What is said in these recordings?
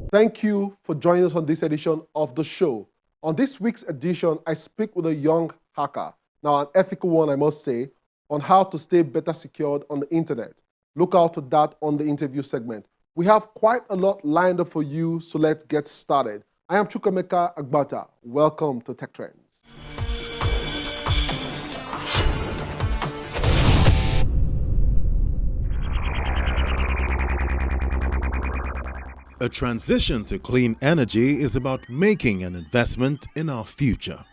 Thank you for joining us on this edition of the show. On this week's edition, I speak with a young hacker, now an ethical one, I must say, on how to stay better secured on the internet. Look out for that on the interview segment. We have quite a lot lined up for you, so let's get started. I am Chukwemeka Agbata. Welcome to Tech Trends. A transition to clean energy is about making an investment in our future.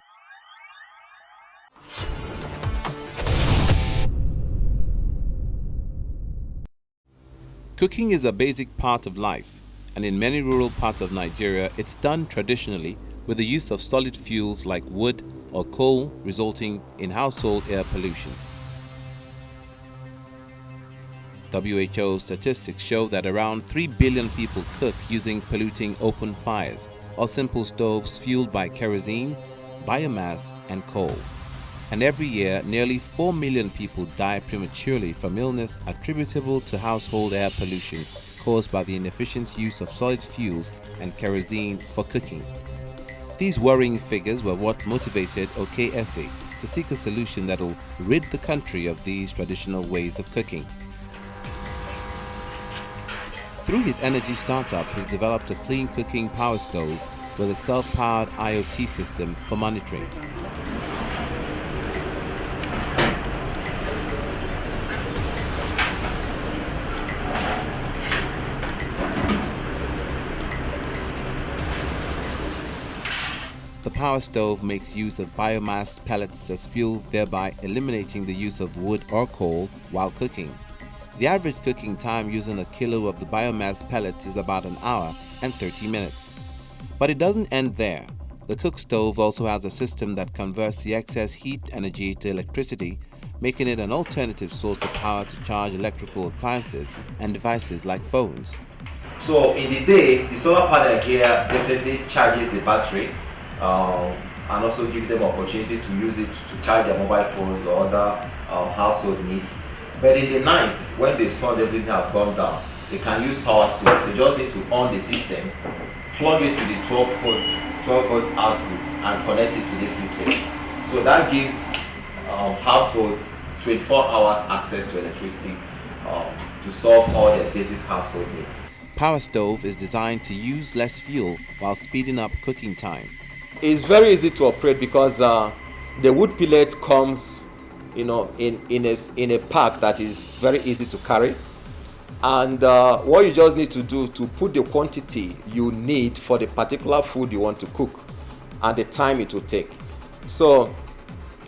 Cooking is a basic part of life, and in many rural parts of Nigeria, it's done traditionally with the use of solid fuels like wood or coal, resulting in household air pollution. WHO statistics show that around 3 billion people cook using polluting open fires or simple stoves fueled by kerosene, biomass, and coal. And every year, nearly 4 million people die prematurely from illness attributable to household air pollution caused by the inefficient use of solid fuels and kerosene for cooking. These worrying figures were what motivated OKSA to seek a solution that will rid the country of these traditional ways of cooking. Through his energy startup, he's developed a clean cooking power stove with a self-powered IoT system for monitoring. The power stove makes use of biomass pellets as fuel, thereby eliminating the use of wood or coal while cooking. The average cooking time using a kilo of the biomass pellets is about an hour and 30 minutes. But it doesn't end there. The cook stove also has a system that converts the excess heat energy to electricity, making it an alternative source of power to charge electrical appliances and devices like phones. So in the day, the solar panel here definitely charges the battery and also gives them opportunity to use it to charge their mobile phones or other household needs. But in the night, when the sun everything has gone down, they can use power stove. They just need to on the system, plug it to the 12-volt output and connect it to the system. So that gives households 24 hours access to electricity to solve all their basic household needs. Power stove is designed to use less fuel while speeding up cooking time. It's very easy to operate because the wood pellet comes in a pack that is very easy to carry, and what you just need to do to put the quantity you need for the particular food you want to cook and the time it will take. So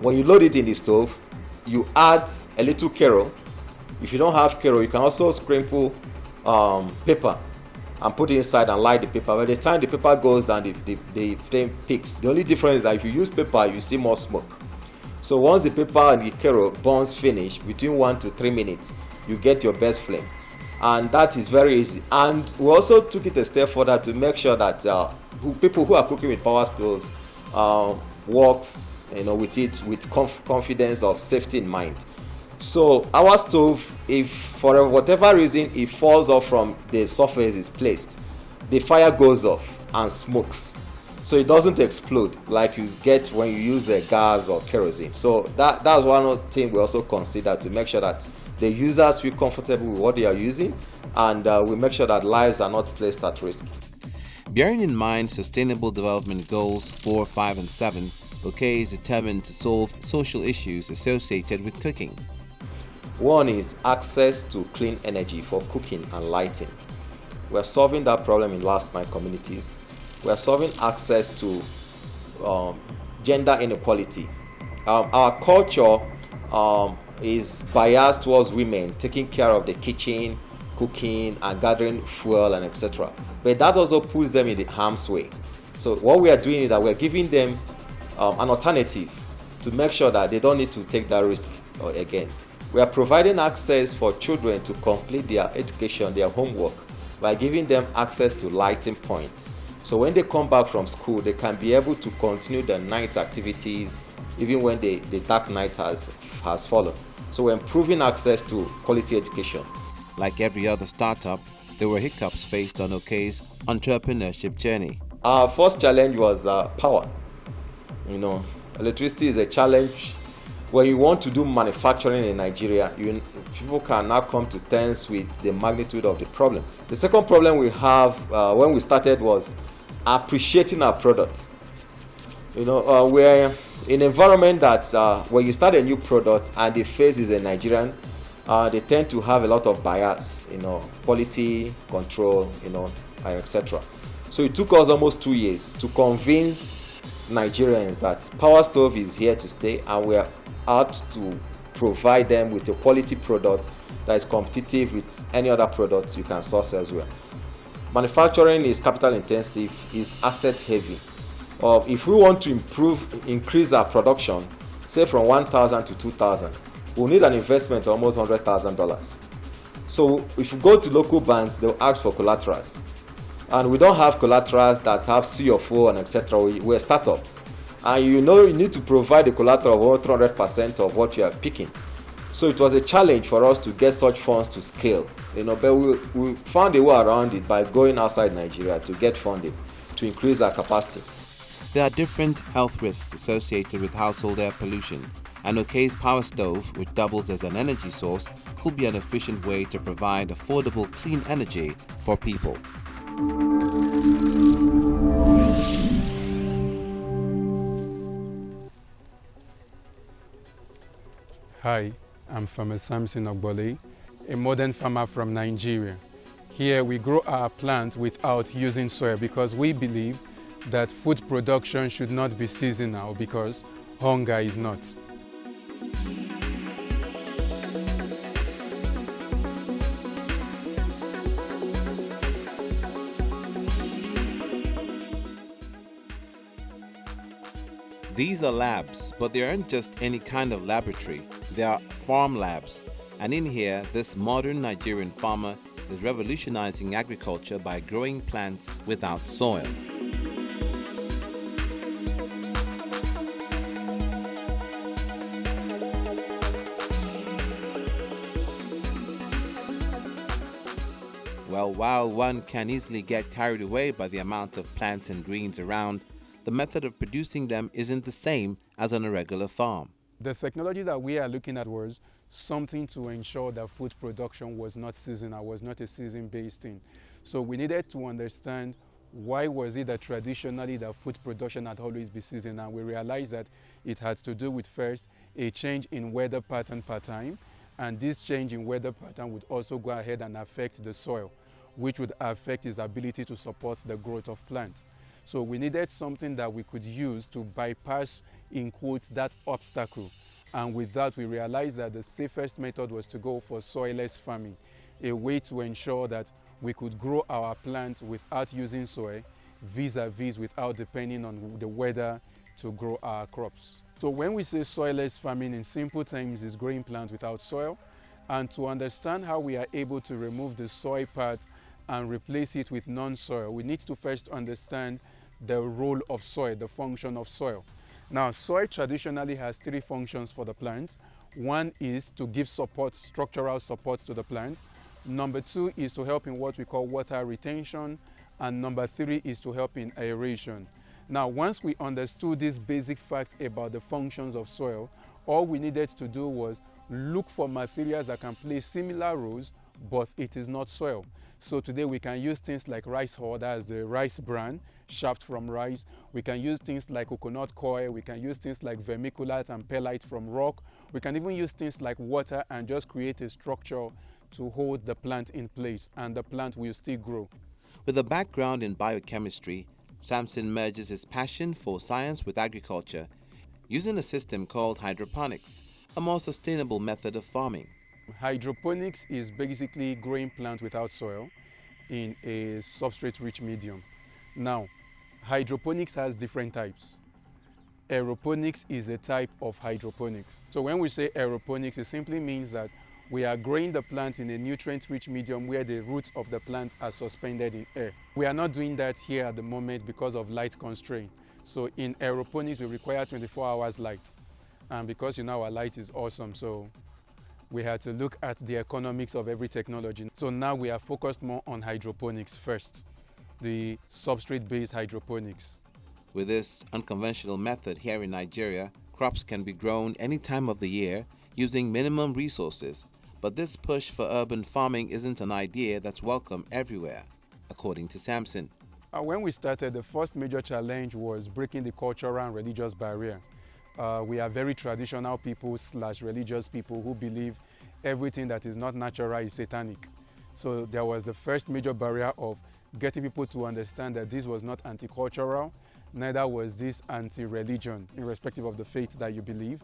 when you load it in the stove, you add a little kero. If you don't have kero, you can also sprinkle paper and put it inside and light the paper. By the time the paper goes down, the flame peaks. The only difference is that if you use paper, you see more smoke. So once the paper and the kero burns finish, between 1 to 3 minutes, you get your best flame. And that is very easy. And we also took it a step further to make sure that people who are cooking with power stoves works with it with confidence of safety in mind. So our stove, if for whatever reason it falls off from the surface it's placed, the fire goes off and smokes. So it doesn't explode like you get when you use gas or kerosene. So that's one of the things we also consider to make sure that the users feel comfortable with what they are using, and we make sure that lives are not placed at risk. Bearing in mind Sustainable Development Goals 4, 5, and 7, OK is determined to solve social issues associated with cooking. One is access to clean energy for cooking and lighting. We're solving that problem in last mile communities. We're solving access to gender inequality. Our culture is biased towards women taking care of the kitchen, cooking, and gathering fuel and etc. But that also puts them in the harm's way. So what we are doing is that we're giving them an alternative to make sure that they don't need to take that risk again. We are providing access for children to complete their education, their homework, by giving them access to lighting points. So when they come back from school, they can be able to continue their night activities even when the dark night has fallen. So we're improving access to quality education. Like every other startup, there were hiccups faced on Okay's entrepreneurship journey. Our first challenge was power. You know, electricity is a challenge. When you want to do manufacturing in Nigeria, people can now come to terms with the magnitude of the problem. The second problem we have when we started was appreciating our product. You know, we're in an environment that when you start a new product and the face is a Nigerian, they tend to have a lot of bias, you know, quality control, you know, etc. So it took us almost 2 years to convince Nigerians that Power Stove is here to stay, and we are out to provide them with a quality product that is competitive with any other products you can source elsewhere. Manufacturing is capital intensive, is asset heavy. If we want to increase our production, say from 1,000 to 2,000, we'll need an investment of almost $100,000. So if you go to local banks, they'll ask for collaterals. And we don't have collaterals that have CFO and etc. We're a startup. And you know you need to provide a collateral of over 300% of what you are picking. So it was a challenge for us to get such funds to scale. You know, but we found a way around it by going outside Nigeria to get funding to increase our capacity. There are different health risks associated with household air pollution, and Okay's Power Stove, which doubles as an energy source, could be an efficient way to provide affordable clean energy for people. Hi, I'm Farmer Samson Ogbole, a modern farmer from Nigeria. Here we grow our plants without using soil because we believe that food production should not be seasonal because hunger is not. These are labs, but they aren't just any kind of laboratory. They are farm labs. And in here, this modern Nigerian farmer is revolutionizing agriculture by growing plants without soil. Well, while one can easily get carried away by the amount of plants and greens around, the method of producing them isn't the same as on a regular farm. The technology that we are looking at was something to ensure that food production was not seasonal, was not a season-based thing. So we needed to understand why was it that traditionally the food production had always been seasonal. We realized that it had to do with first a change in weather pattern per time, and this change in weather pattern would also go ahead and affect the soil, which would affect its ability to support the growth of plants. So we needed something that we could use to bypass, in quotes, that obstacle. And with that, we realized that the safest method was to go for soilless farming, a way to ensure that we could grow our plants without using soil, vis-a-vis without depending on the weather to grow our crops. So when we say soilless farming, in simple terms, is growing plants without soil. And to understand how we are able to remove the soil part and replace it with non-soil, we need to first understand the role of soil, the function of soil. Now, soil traditionally has three functions for the plant. One is to give support, structural support to the plant. Number two is to help in what we call water retention. And number three is to help in aeration. Now, once we understood these basic facts about the functions of soil, all we needed to do was look for materials that can play similar roles, but it is not soil. So today we can use things like rice hull, that's the rice bran, shaft from rice. We can use things like coconut coir. We can use things like vermiculite and perlite from rock. We can even use things like water and just create a structure to hold the plant in place, and the plant will still grow. With a background in biochemistry, Samson merges his passion for science with agriculture, using a system called hydroponics, a more sustainable method of farming. Hydroponics is basically growing plants without soil in a substrate-rich medium. Now, hydroponics has different types. Aeroponics is a type of hydroponics. So when we say aeroponics, it simply means that we are growing the plant in a nutrient-rich medium where the roots of the plants are suspended in air. We are not doing that here at the moment because of light constraint. So in aeroponics, we require 24 hours light. And because our light is awesome, so we had to look at the economics of every technology. So now we are focused more on hydroponics first, the substrate-based hydroponics. With this unconventional method here in Nigeria, crops can be grown any time of the year using minimum resources. But this push for urban farming isn't an idea that's welcome everywhere, according to Samson. When we started, the first major challenge was breaking the cultural and religious barrier. We are very traditional people / religious people who believe everything that is not natural is satanic. So there was the first major barrier of getting people to understand that this was not anti-cultural, neither was this anti-religion, irrespective of the faith that you believe.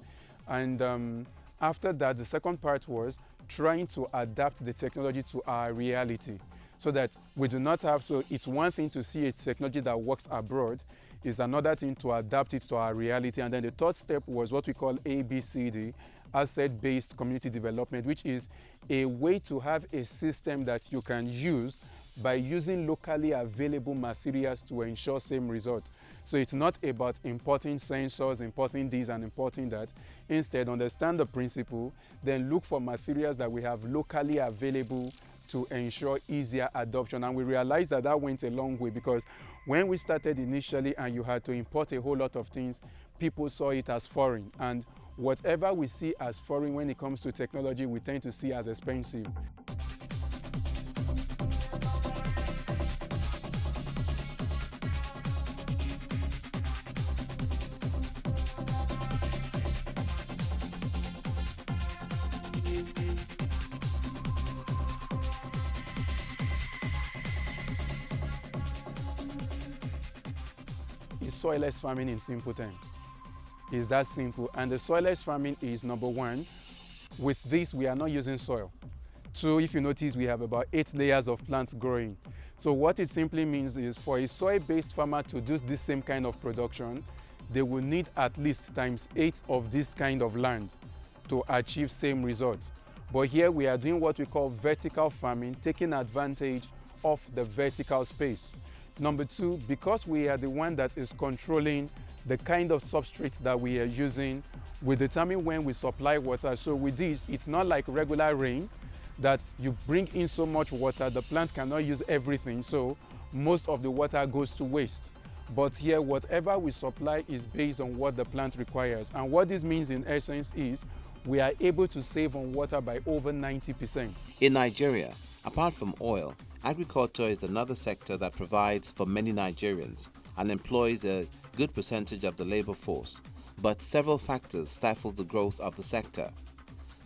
And after that, the second part was trying to adapt the technology to our reality so that we do not have, so it's one thing to see a technology that works abroad, it's another thing to adapt it to our reality. And then the third step was what we call ABCD, asset-based community development, which is a way to have a system that you can use by using locally available materials to ensure same results. So it's not about importing sensors, importing this and importing that. Instead, understand the principle, then look for materials that we have locally available to ensure easier adoption. And we realized that that went a long way, because when we started initially and you had to import a whole lot of things, people saw it as foreign. And whatever we see as foreign when it comes to technology, we tend to see as expensive. It's soilless farming in simple terms. It's that simple. And the soilless farming is, number one, with this we are not using soil. Two, if you notice, we have about 8 layers of plants growing. So what it simply means is for a soil-based farmer to do this same kind of production, they will need at least ×8 of this kind of land to achieve same results. But here we are doing what we call vertical farming, taking advantage of the vertical space. Number two, because we are the one that is controlling the kind of substrates that we are using, we determine when we supply water. So with this, it's not like regular rain that you bring in so much water, the plant cannot use everything, so most of the water goes to waste. But here, whatever we supply is based on what the plant requires. And what this means in essence is we are able to save on water by over 90%. In Nigeria, apart from oil, agriculture is another sector that provides for many Nigerians and employs a good percentage of the labor force. But several factors stifle the growth of the sector.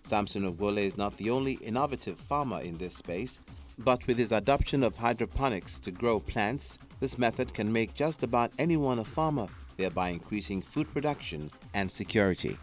Samson Ogwole is not the only innovative farmer in this space, but with his adoption of hydroponics to grow plants, this method can make just about anyone a farmer, thereby increasing food production and security.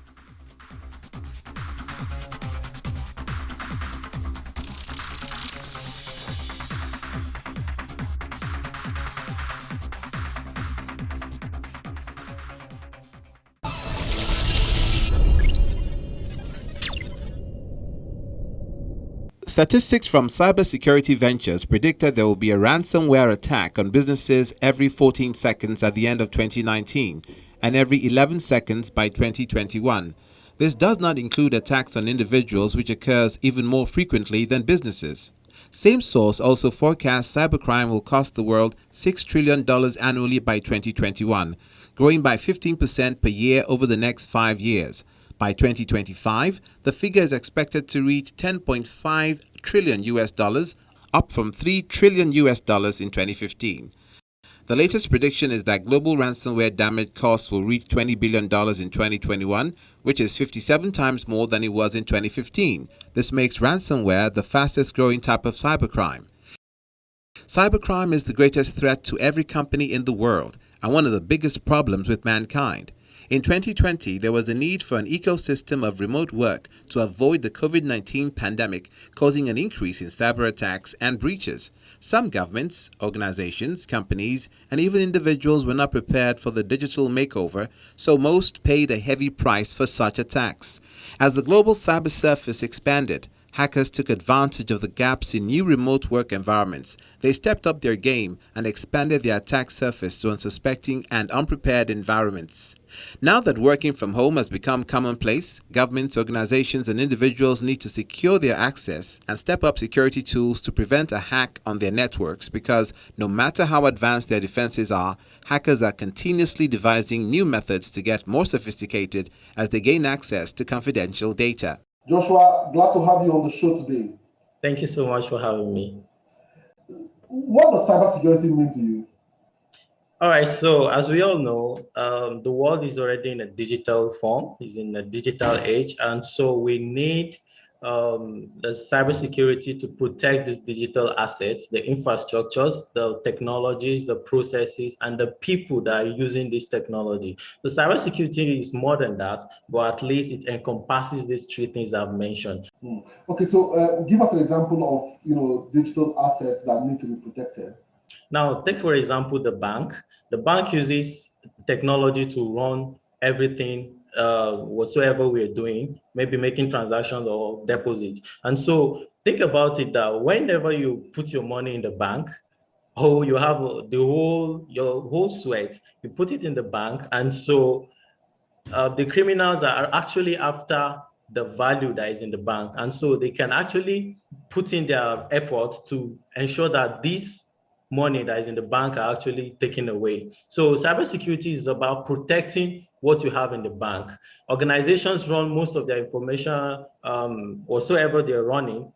Statistics from Cybersecurity Ventures predicted there will be a ransomware attack on businesses every 14 seconds at the end of 2019 and every 11 seconds by 2021. This does not include attacks on individuals, which occurs even more frequently than businesses. Same source also forecasts cybercrime will cost the world $6 trillion annually by 2021, growing by 15% per year over the next 5 years. By 2025, the figure is expected to reach $10.5 trillion, up from $3 trillion in 2015. The latest prediction is that global ransomware damage costs will reach $20 billion in 2021, which is 57 times more than it was in 2015. This makes ransomware the fastest growing type of cybercrime. Cybercrime is the greatest threat to every company in the world and one of the biggest problems with mankind. In 2020, there was a need for an ecosystem of remote work to avoid the COVID-19 pandemic, causing an increase in cyber attacks and breaches. Some governments, organizations, companies, and even individuals were not prepared for the digital makeover, so most paid a heavy price for such attacks. As the global cyber surface expanded, Hackers took advantage of the gaps in new remote work environments. They stepped up their game and expanded their attack surface to unsuspecting and unprepared environments. Now that working from home has become commonplace, governments, organizations, and individuals need to secure their access and step up security tools to prevent a hack on their networks, because no matter how advanced their defenses are, hackers are continuously devising new methods to get more sophisticated as they gain access to confidential data. Joshua, glad to have you on the show today. Thank you so much for having me. What does cybersecurity mean to you? All right, so as we all know, the world is already in a digital form, is in a digital age, and so we need the cybersecurity to protect these digital assets, the infrastructures, the technologies, the processes, and the people that are using this technology. The cybersecurity is more than that, but at least it encompasses these three things I've mentioned. Okay, so give us an example of digital assets that need to be protected. Now, take for example the bank. The bank uses technology to run everything whatsoever we're doing, maybe making transactions or deposit. And so think about it that whenever you put your money in the bank, you have your whole sweat, you put it in the bank. And so the criminals are actually after the value that is in the bank. And so they can actually put in their efforts to ensure that this money that is in the bank are actually taken away. So cybersecurity is about protecting what you have in the bank. Organizations run most of their information whatsoever they're running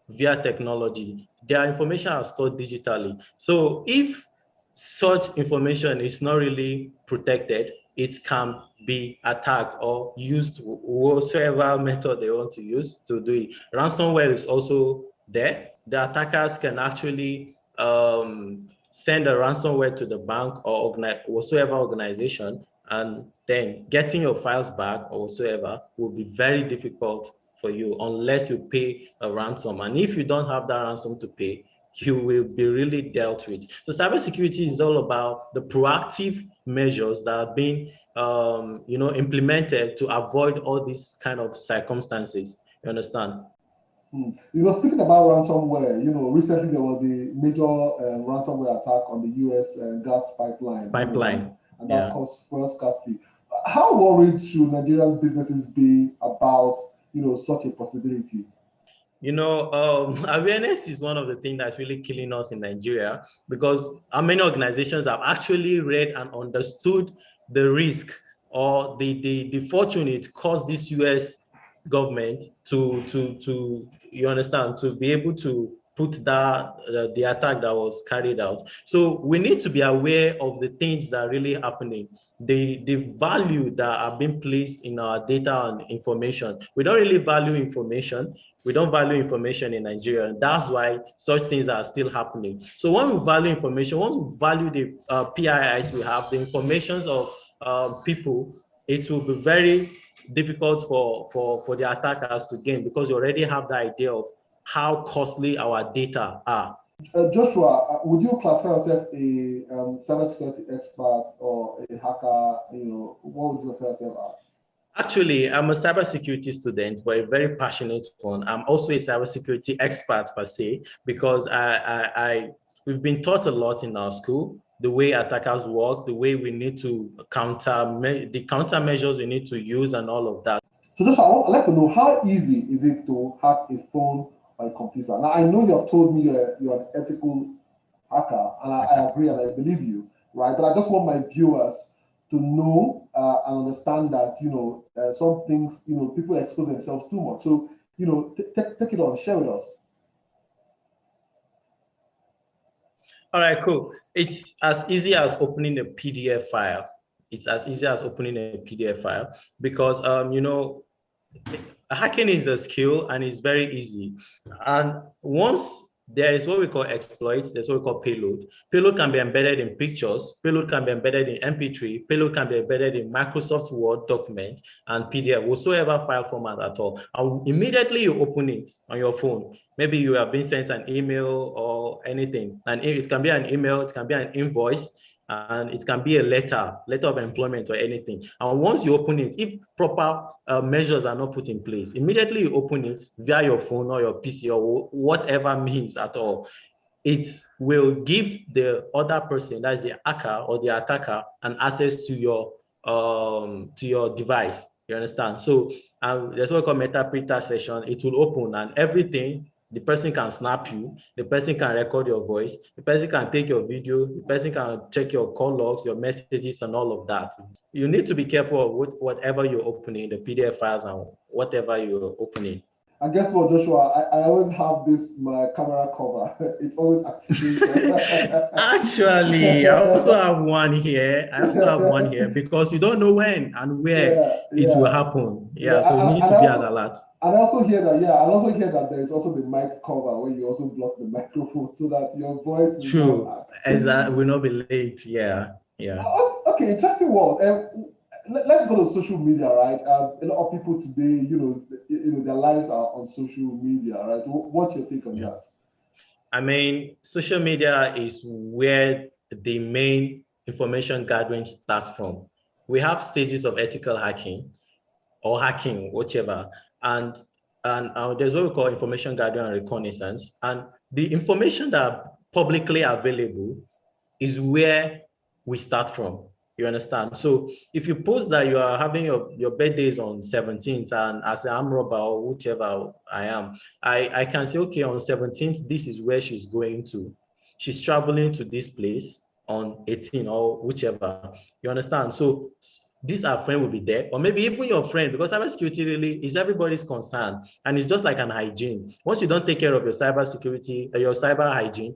via technology. Their information are stored digitally. So if such information is not really protected, it can be attacked or used whatsoever method they want to use to do it. Ransomware is also there. The attackers can actually send a ransomware to the bank or whatsoever organization, and then getting your files back or whatsoever will be very difficult for you unless you pay a ransom. And if you don't have that ransom to pay, you will be really dealt with. So cybersecurity is all about the proactive measures that are being implemented to avoid all these kind of circumstances. You understand? Speaking about ransomware, recently there was a major ransomware attack on the U.S. Gas pipeline. And that caused fuel scarcity. How worried should Nigerian businesses be about, such a possibility? Awareness is one of the things that's really killing us in Nigeria, because how many organizations have actually read and understood the risk or the fortune it cost this U.S. government to be able to put the attack that was carried out. So we need to be aware of the things that are really happening, the value that are being placed in our data and information. We don't really value information. We don't value information in Nigeria, and that's why such things are still happening. So when we value information, when we value the PIIs we have, the informations of people, it will be very difficult for the attackers to gain, because you already have the idea of how costly our data are. Joshua, would you classify yourself a cybersecurity expert or a hacker? What would you classify yourself as? Actually, I'm a cybersecurity student, but a very passionate one. I'm also a cybersecurity expert per se, because we've been taught a lot in our school, the way attackers work, the way we need to countermeasures we need to use, and all of that. So Joshua, I'd like to know, how easy is it to hack a phone or a computer? Now, I know you have told me you're an ethical hacker, and I agree and I believe you, right? But I just want my viewers to know and understand that, some things, people expose themselves too much. So, take it on, share with us. All right, cool. It's as easy as opening a PDF file. It's as easy as opening a PDF file, because, hacking is a skill and it's very easy. And once there is what we call exploits, there's what we call payload. Payload can be embedded in pictures, payload can be embedded in MP3, payload can be embedded in Microsoft Word document and PDF, whatsoever file format at all. And immediately you open it on your phone. Maybe you have been sent an email or anything, and it can be an email, it can be an invoice, and it can be a letter of employment or anything. And once you open it, if proper measures are not put in place, immediately you open it via your phone or your PC or whatever means at all, it will give the other person, that's the hacker or the attacker, an access to your device. You understand? So there's what we call meta session. It will open and everything. The person can snap you, the person can record your voice, the person can take your video, the person can check your call logs, your messages, and all of that. You need to be careful of whatever you're opening, the PDF files and whatever you're opening. And guess what, Joshua? I always have my camera cover. It's always activated. Actually, I also have one here. Because you don't know when and where it will happen. So you need to be at alert. And I also hear that there is also the mic cover where you also block the microphone so that your voice will not be late. Yeah. Okay, interesting one. Let's go to social media, right? A lot of people today, their lives are on social media, right? What's your take on that? I mean, social media is where the main information gathering starts from. We have stages of ethical hacking or hacking, whichever, and there's what we call information gathering and reconnaissance. And the information that are publicly available is where we start from. You understand? So if you post that you are having your birthdays on 17th, and as an arm robber or whichever I am, I can say, okay, on 17th, this is where she's going to. She's traveling to this place on 18 or whichever. You understand? So this our friend will be there, or maybe even your friend, because cybersecurity really is everybody's concern, and it's just like an hygiene. Once you don't take care of your cybersecurity, your cyber hygiene,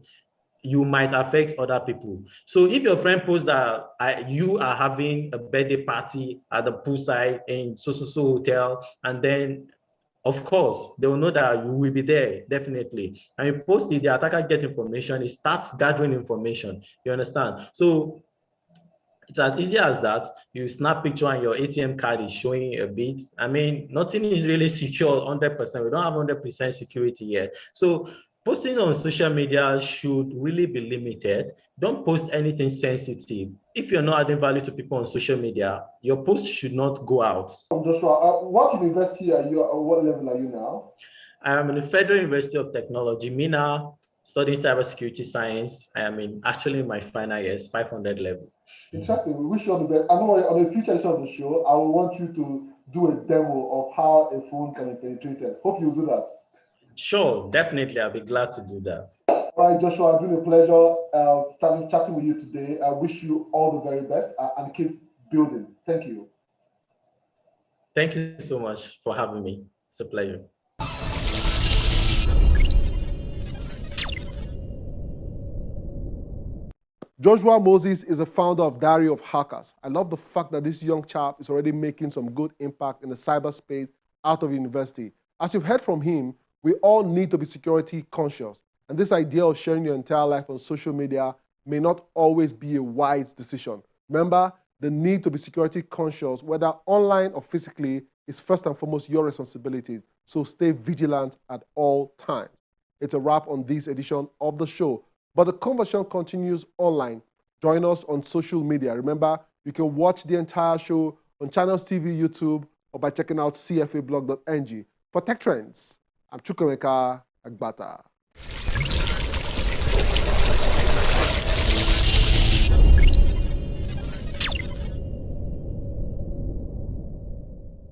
you might affect other people. So if your friend posts that you are having a birthday party at the poolside in so hotel, and then of course they will know that you will be there, definitely. And you post it, the attacker gets information, it starts gathering information. You understand? So it's as easy as that. You snap picture and your ATM card is showing a bit. I mean, nothing is really secure 100%. We don't have 100% security yet. So posting on social media should really be limited. Don't post anything sensitive. If you're not adding value to people on social media, your post should not go out. Joshua, what university are you, what level are you now? I am in the Federal University of Technology, MENA, studying cybersecurity science. I am actually in my final years, 500 level. Interesting. We wish you all the best. I know on the future edition of the show, I will want you to do a demo of how a phone can be penetrated. Hope you'll do that. Sure, definitely. I'll be glad to do that. All right, Joshua, it's been a pleasure chatting with you today. I wish you all the very best and keep building. Thank you. Thank you so much for having me. It's a pleasure. Joshua Moses is the founder of Diary of Hackers. I love the fact that this young chap is already making some good impact in the cyberspace out of university. As you've heard from him, we all need to be security conscious. And this idea of sharing your entire life on social media may not always be a wise decision. Remember, the need to be security conscious, whether online or physically, is first and foremost your responsibility. So stay vigilant at all times. It's a wrap on this edition of the show. But the conversation continues online. Join us on social media. Remember, you can watch the entire show on Channels TV, YouTube, or by checking out cfablog.ng. For Tech Trends, I'm Chukwemeka Agbata.